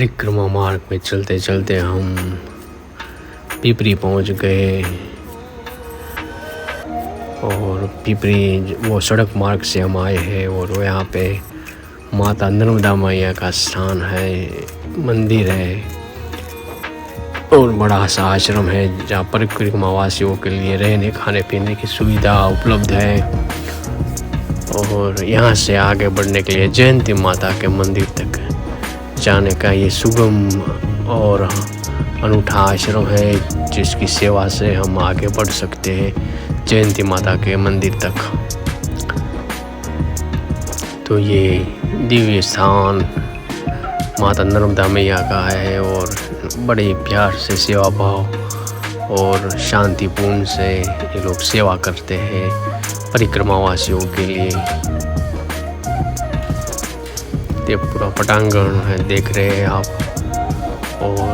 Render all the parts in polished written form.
परिक्रमा मार्ग में चलते चलते हम पिपरी पहुंच गए और पिपरी वो सड़क मार्ग से हम आए हैं और वो यहाँ पे माता नर्मदा मैया का स्थान है, मंदिर है और बड़ा सा आश्रम है जहाँ परिक्रमा वासियों के लिए रहने खाने पीने की सुविधा उपलब्ध है। और यहाँ से आगे बढ़ने के लिए जयंती माता के मंदिर तक जाने का ये सुगम और अनूठा आश्रम है जिसकी सेवा से हम आगे बढ़ सकते हैं जयंती माता के मंदिर तक। तो ये दिव्य स्थान माता नर्मदा मैया का है और बड़े प्यार से सेवा भाव और शांतिपूर्ण से ये लोग सेवा करते हैं परिक्रमा वासियों के लिए। ये पूरा पटांगण है, देख रहे हैं आप, और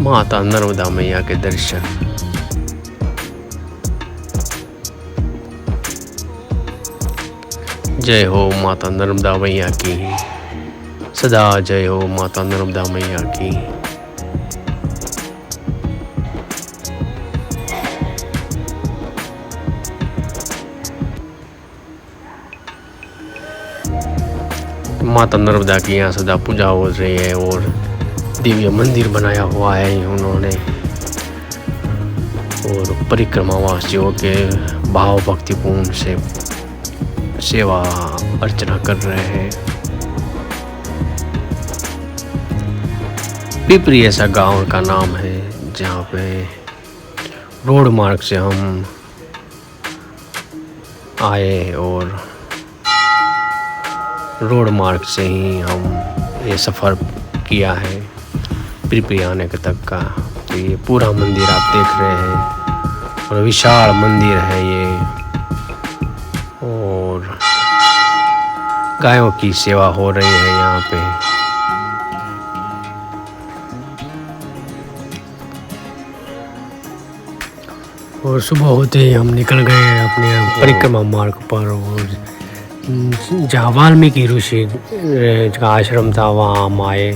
माता नर्मदा मैया के दर्शन। जय हो माता नर्मदा मैया की, सदा जय हो माता नर्मदा मैया की। माता नर्मदा की यहाँ सदा पूजा हो रही है और दिव्य मंदिर बनाया हुआ है उन्होंने और परिक्रमा वासियों के भाव भक्तिपूर्ण से सेवा अर्चना कर रहे हैं। पिपरी ऐसा गांव का नाम है जहाँ पे रोड मार्ग से हम आए और रोड मार्ग से ही हम ये सफ़र किया है पिपरी आने के तक का। तो ये पूरा मंदिर आप देख रहे हैं और विशाल मंदिर है ये और गायों की सेवा हो रही है यहाँ पे। और सुबह होते ही हम निकल गए अपने परिक्रमा मार्ग पर और जहाँ वाल्मीकि ऋषि का आश्रम था वहाँ हम आए।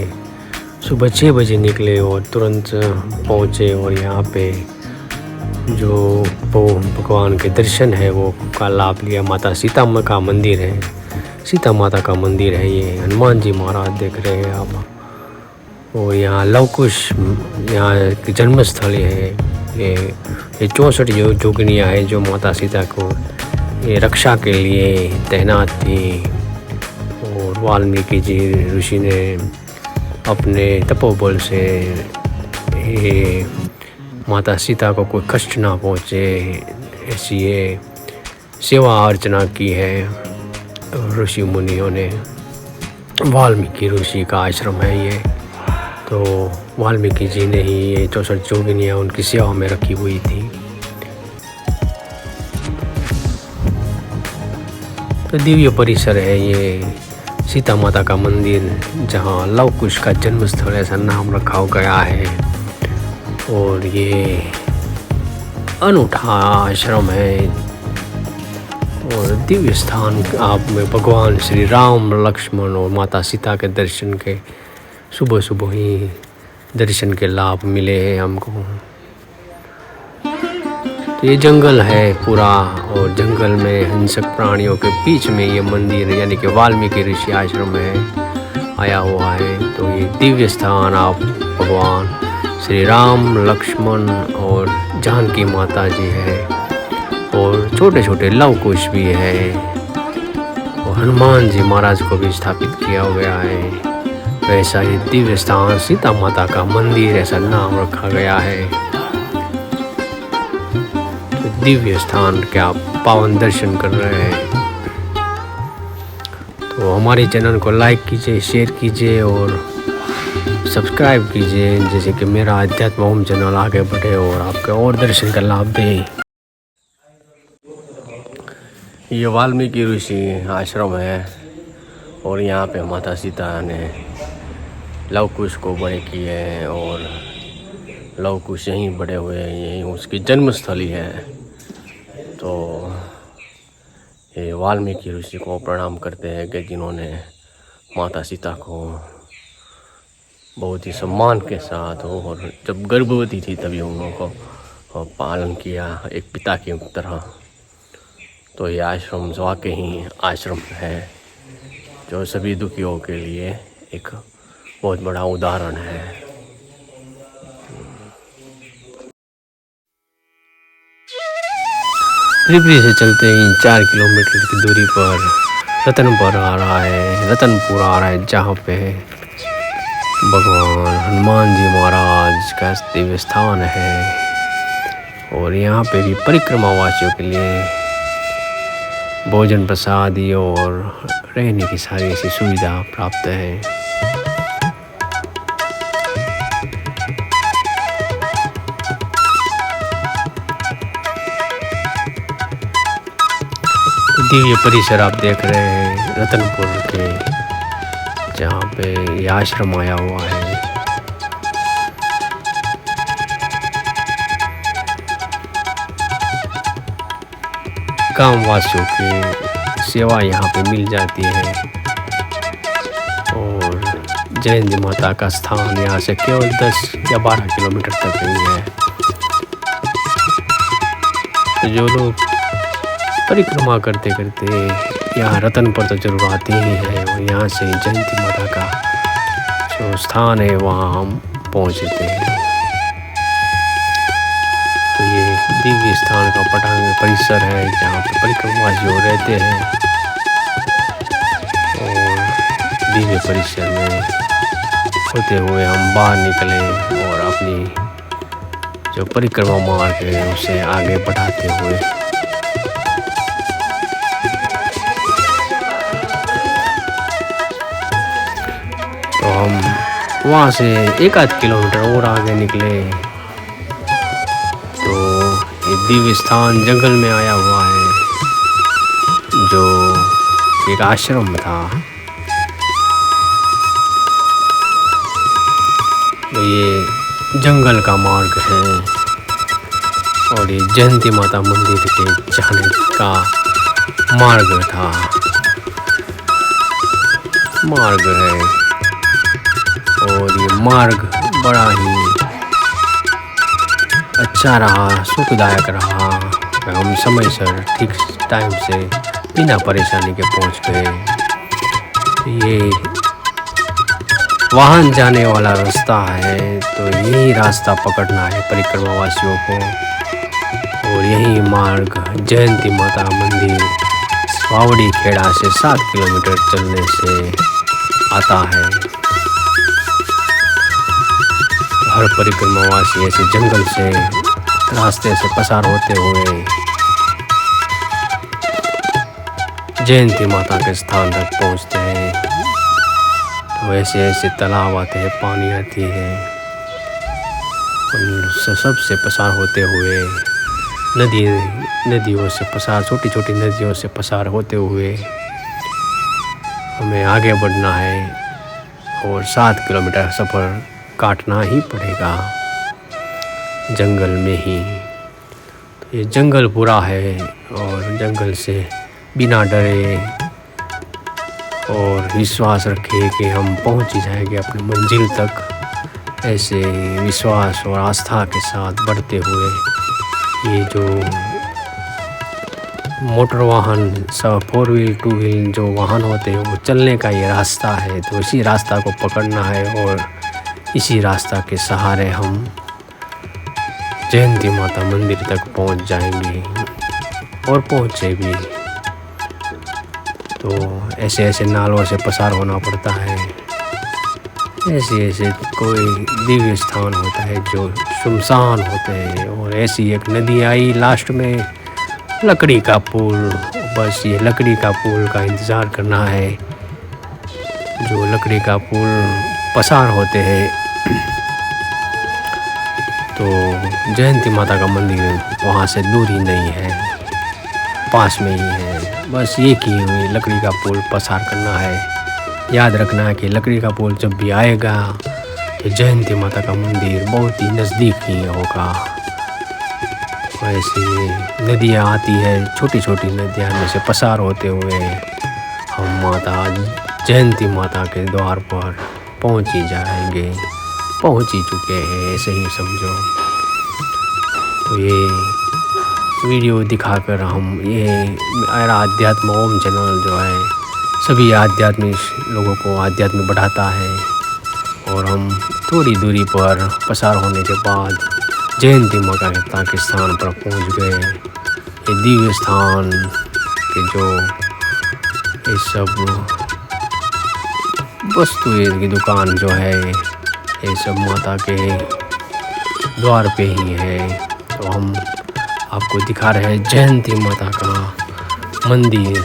सुबह 6 बजे निकले और तुरंत पहुँचे और यहाँ पे जो भगवान के दर्शन है वो का लाभ लिया। माता सीता का मंदिर है, सीता माता का मंदिर है ये। हनुमान जी महाराज देख रहे हैं आप। और यहाँ लवकुश यहाँ की जन्मस्थल है। ये 64 जोगिनियाँ हैं जो माता सीता को ये रक्षा के लिए तैनात थी। और वाल्मीकि जी ऋषि ने अपने तपोबल से ये माता सीता को कोई कष्ट ना पहुँचे ऐसी ये सेवा अर्चना की है ऋषि मुनियों ने। वाल्मीकि ऋषि का आश्रम है ये। तो वाल्मीकि जी ने ही ये 64 जोगिनियाँ उनकी सेवा में रखी हुई थी। तो दिव्य परिसर है ये सीता माता का मंदिर जहाँ लवकुश का जन्मस्थल ऐसा नाम रखा गया है। और ये अनूठा आश्रम है और दिव्य स्थान आप में भगवान श्री राम लक्ष्मण और माता सीता के दर्शन के सुबह सुबह ही दर्शन के लाभ मिले हैं हमको। तो ये जंगल है पूरा और जंगल में हिंसक प्राणियों के बीच में ये मंदिर यानी कि वाल्मीकि ऋषि आश्रम है आया हुआ है। तो ये दिव्य स्थान आप भगवान श्री राम लक्ष्मण और जानकी माता जी है और छोटे छोटे लवकुश भी है और हनुमान जी महाराज को भी स्थापित किया गया है। वैसा ही दिव्य स्थान सीता माता का मंदिर ऐसा नाम रखा गया है। दिव्य स्थान के आप पावन दर्शन कर रहे हैं। तो हमारे चैनल को लाइक कीजिए, शेयर कीजिए और सब्सक्राइब कीजिए जैसे कि मेरा अध्यात्म होम चैनल आगे बढ़े और आपके और दर्शन का लाभ दे। ये वाल्मीकि ऋषि आश्रम है और यहाँ पे माता सीता ने लवकुश को बड़े किए हैं और लवकुश यहीं बड़े हुए हैं, यहीं उसकी जन्मस्थली है। तो ये वाल्मीकि ऋषि को प्रणाम करते हैं कि जिन्होंने माता सीता को बहुत ही सम्मान के साथ, और जब गर्भवती थी तभी उन लोगों को पालन किया एक पिता की तरह। तो ये आश्रम वाकई ही आश्रम है जो सभी दुखियों के लिए एक बहुत बड़ा उदाहरण है। त्रिपुरी से चलते ही 4 किलोमीटर की दूरी पर रतनपुर आ रहा है, रतनपुर आ रहा है, जहाँ पे भगवान हनुमान जी महाराज का दिव्य स्थान है। और यहाँ पे भी परिक्रमा वासियों के लिए भोजन प्रसाद और रहने की सारी ऐसी सुविधा प्राप्त है। दिव्य परिसर आप देख रहे हैं रतनपुर के, जहाँ पे ये आश्रम आया हुआ है। गाँववासियों की सेवा यहाँ पे मिल जाती है। और जयंती माता का स्थान यहाँ से केवल 10 या 12 किलोमीटर तक ही है। तो जो लोग परिक्रमा करते करते यहाँ रतनपुर तो जरूर आते ही हैं, और यहाँ से जयंती माता का जो स्थान है वहाँ हम पहुँचते हैं। तो ये दिव्य स्थान का पटांग परिसर है जहाँ पर परिक्रमावासी रहते हैं। और दिव्य परिसर में होते हुए हम बाहर निकले और अपनी जो परिक्रमा मार्ग है उसे आगे बढ़ाते हुए तो हम वहाँ से 1-8 किलोमीटर और आगे निकले। तो ये दिव्य स्थान जंगल में आया हुआ है, जो एक आश्रम था। तो ये जंगल का मार्ग है, और ये जयंती माता मंदिर के जाने का मार्ग था, मार्ग है। और ये मार्ग बड़ा ही अच्छा रहा, सुखदायक रहा। हम समय से ठीक टाइम से बिना परेशानी के पहुंच गए। ये वाहन जाने वाला रास्ता है, तो यही रास्ता पकड़ना है परिक्रमा वासियों को। और यही मार्ग जयंती माता मंदिर बावड़ी खेड़ा से 7 किलोमीटर चलने से आता है। हर परिक्रमावासी ऐसे जंगल से रास्ते से पसार होते हुए जयंती माता के स्थान तक पहुंचते हैं। तो ऐसे ऐसे तालाब आते हैं, पानी आती है, उन सबसे पसार होते हुए नदियों से पसार, छोटी छोटी नदियों से पसार होते हुए हमें आगे बढ़ना है। और 7 किलोमीटर सफ़र काटना ही पड़ेगा जंगल में ही। तो ये जंगल पूरा है, और जंगल से बिना डरे और विश्वास रखे कि हम पहुंच ही जाएंगे अपनी मंजिल तक, ऐसे विश्वास और आस्था के साथ बढ़ते हुए ये जो मोटर वाहन सब 4 व्हील 2 व्हील जो वाहन होते हैं वो चलने का ये रास्ता है। तो इसी रास्ता को पकड़ना है, और इसी रास्ता के सहारे हम जयंती माता मंदिर तक पहुंच जाएंगे, और पहुंचे भी। तो ऐसे ऐसे नालों से पसार होना पड़ता है, ऐसे ऐसे कोई दिव्य स्थान होता है जो सुनसान होते हैं। और ऐसी एक नदी आई, लास्ट में लकड़ी का पुल। बस ये लकड़ी का पुल का इंतज़ार करना है, जो लकड़ी का पुल पसार होते हैं। तो जयंती माता का मंदिर वहाँ से दूरी नहीं है, पास में ही है। बस ये की हुई लकड़ी का पुल पसार करना है। याद रखना है कि लकड़ी का पुल जब भी आएगा तो जयंती माता का मंदिर बहुत ही नज़दीक ही होगा। ऐसी नदियाँ आती है, छोटी छोटी नदियाँ में से पसार होते हुए हम माता जयंती माता के द्वार पर पहुंच ही जाएंगे। पहुंच ही चुके हैं, ऐसे ही समझो। तो ये वीडियो दिखाकर हम ये मेरा अध्यात्म ओम चैनल जो है सभी आध्यात्मिक लोगों को आध्यात्म बढ़ाता है। और हम थोड़ी दूरी पर पसार होने के बाद जयंती माता के स्थान पर पहुंच गए। ये दिव्य स्थान के जो ये सब वस्तुएं की दुकान जो है ये सब माता के द्वार पे ही है। तो हम आपको दिखा रहे हैं जयंती माता का मंदिर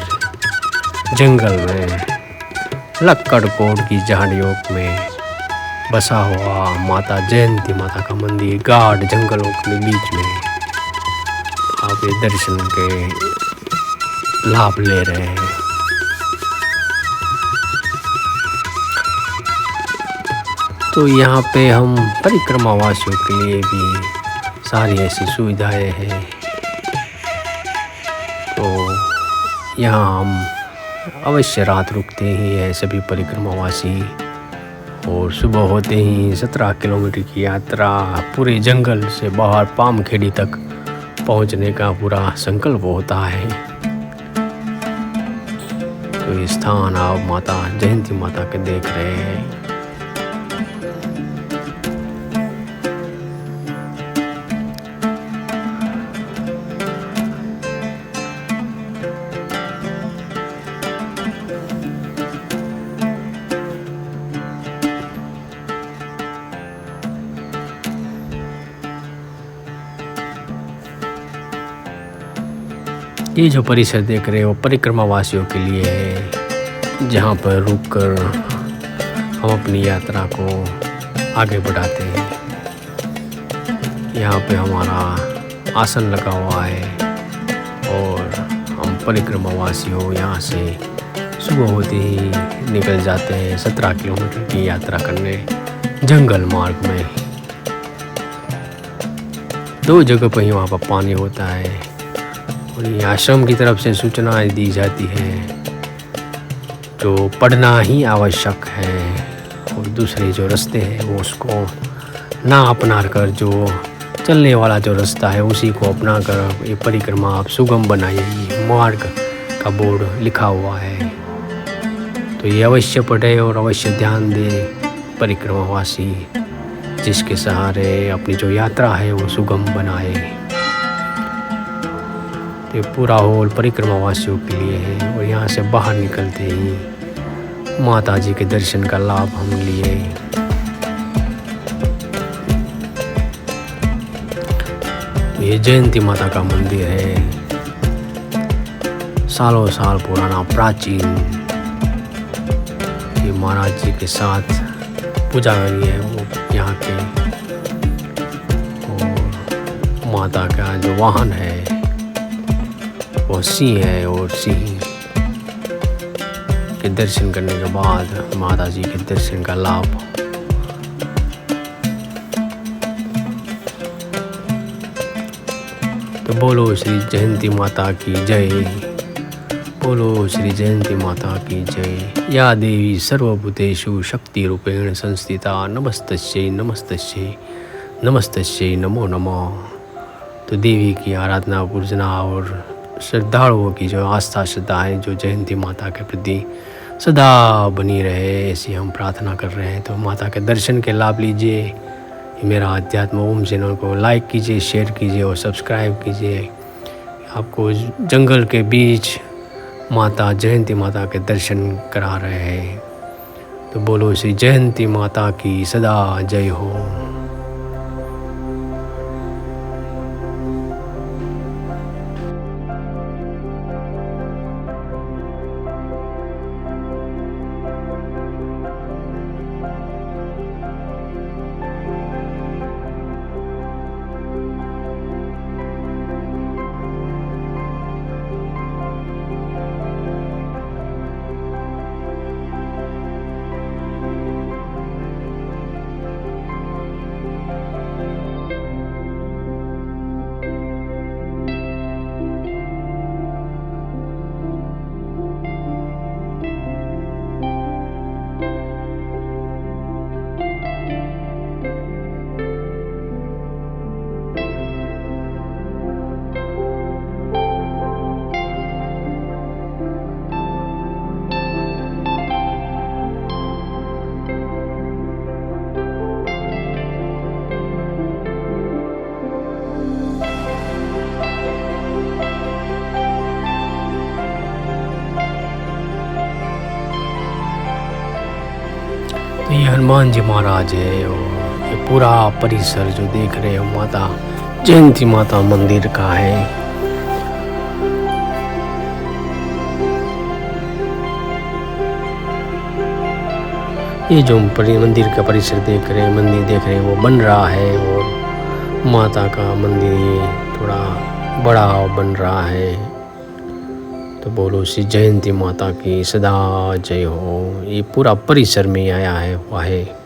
जंगल में लक्कड़कोट की झाड़ियों में बसा हुआ माता जयंती माता का मंदिर गाढ़ जंगलों के बीच में आप ये दर्शन के लाभ ले रहे हैं। तो यहाँ पे हम परिक्रमा वासियों के लिए भी सारी ऐसी सुविधाएं हैं। तो यहाँ हम अवश्य रात रुकते ही हैं सभी परिक्रमावासी। और सुबह होते ही 17 किलोमीटर की यात्रा पूरे जंगल से बाहर पामखेड़ी तक पहुंचने का पूरा संकल्प होता है। तो ये स्थान आप माता जयंती माता के देख रहे हैं। ये जो परिसर देख रहे हो परिक्रमा वासियों के लिए है, जहाँ पर रुककर हम अपनी यात्रा को आगे बढ़ाते हैं। यहाँ पे हमारा आसन लगा हुआ है और हम परिक्रमा वासियों यहाँ से सुबह होते ही निकल जाते हैं 17 किलोमीटर की यात्रा करने जंगल मार्ग में। 2 जगह पर ही वहाँ पर पानी होता है और ये आश्रम की तरफ से सूचनाएं दी जाती है जो पढ़ना ही आवश्यक है। और दूसरे जो रास्ते हैं वो उसको ना अपना कर जो चलने वाला जो रास्ता है उसी को अपना कर ये परिक्रमा आप सुगम बनाइए। मार्ग का बोर्ड लिखा हुआ है तो ये अवश्य पढ़े और अवश्य ध्यान दे परिक्रमावासी, जिसके सहारे अपनी जो यात्रा है वो सुगम बनाए। ये पूरा हॉल परिक्रमा वासियों के लिए है। और यहाँ से बाहर निकलते ही माता जी के दर्शन का लाभ हम लिए। ये जयंती माता का मंदिर है, सालों साल पुराना प्राचीन। ये महाराज जी के साथ पुजारी है वो यहाँ के। और माता का जो वाहन है वो सिंह है। और सिंह के दर्शन करने के बाद माता जी के दर्शन का लाभ। तो बोलो श्री जयंती माता की जय, बोलो श्री जयंती माता की जय। या देवी सर्वभूतेषु शक्ति रूपेण संस्थिता नमस्तस्यै नमस्तस्यै नमस्तस्यै नमो नमः। तो देवी की आराधना पूजना और श्रद्धालुओं की जो आस्था श्रद्धा है जो जयंती माता के प्रति सदा बनी रहे, ऐसी हम प्रार्थना कर रहे हैं। तो माता के दर्शन के लाभ लीजिए। मेरा अध्यात्म ओम चैनल को लाइक कीजिए, शेयर कीजिए और सब्सक्राइब कीजिए। आपको जंगल के बीच माता जयंती माता के दर्शन करा रहे हैं। तो बोलो श्री जयंती माता की सदा जय हो। ये हनुमान जी महाराज है और ये पूरा परिसर जो देख रहे हो माता जयंती माता मंदिर का है। ये जो मंदिर का परिसर देख रहे हैं, मंदिर देख रहे हैं, वो बन रहा है और माता का मंदिर ये थोड़ा बड़ा बन रहा है। तो बोलो श्री जयंती माता की सदा जय हो। ये पूरा परिसर में आया है हुआ है।